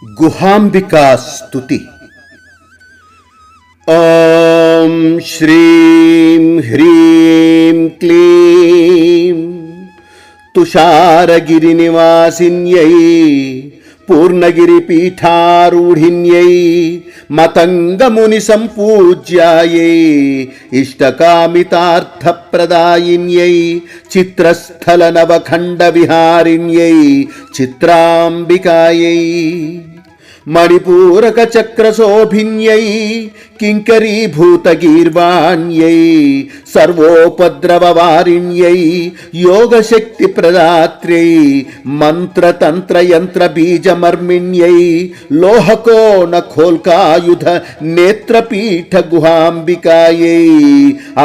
గుహాంబికా స్తుతి. ఓం శ్రీం హ్రీం క్లీం తుషారగిరి నివాసిన్యై పూర్ణగిరి పీఠారూఢిన్యై మతంగముని సంపూజ్యాయై ఇష్టకామితార్థప్రదాయిన్యై చిత్రస్థల నవఖండ విహారిణ్యై చిత్రాంబికాయై మణిపూరక చక్రశోభిన్యై కింకరీభూతగీర్వాణ్యై సర్వోపద్రవవారిణ్యై యోగశక్తి ప్రదాత్ర్యై మంత్రతంత్రయంత్ర బీజమర్మిణ్యై లోహకోణ ఖోల్కాయుధ నేత్రపీఠ గుహాంబికాయై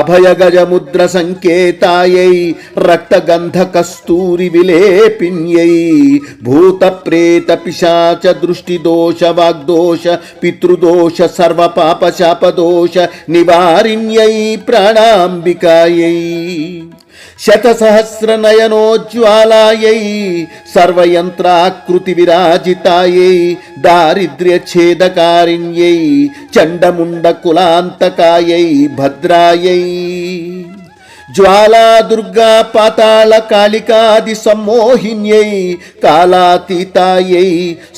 అభయగజముద్ర సంకేతాయై రక్తగంధ కస్తూరి విలేపిన్యై భూత ప్రేత పిశాచ దృష్టిదోష వాగ్దోష పితృదోష సర్వపాప శాపదోష నివారిణ్యై ప్రాణాంబికాయై శతసహస్రనయనోజ్వాలాయై సర్వయంత్రాకృతి విరాజితాయై దారిద్ర్యఛేదకారిణ్యై చండముండ కులాంతకాయై భద్రాయై జ్వాలా దుర్గా పాతాళ కాళికాది సమ్మోహిన్యై కాలాతీతాయై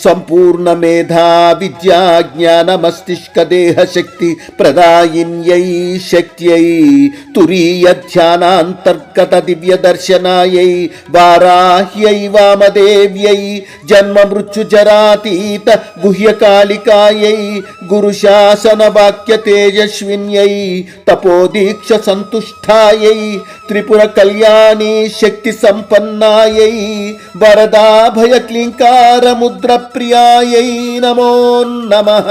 సంపూర్ణ మేధా విద్యా జ్ఞాన మస్తిష్క దేహ శక్తి ప్రదాయిన్యై శక్త్యై తురీయ ధ్యానాంతర్గత దివ్య దర్శనాయై వారాహ్యై వామదేవ్యై జన్మ మృత్యు జరాతీత గుహ్యకాళికాయై గురుశాసన వాక్య తేజస్విన్యై తపోదీక్ష సంతుష్టాయై త్రిపుర కళ్యాణి శక్తి సంపన్నాయై వరదాభయ క్లీంకార ముద్ర ప్రియాయై నమో నమః.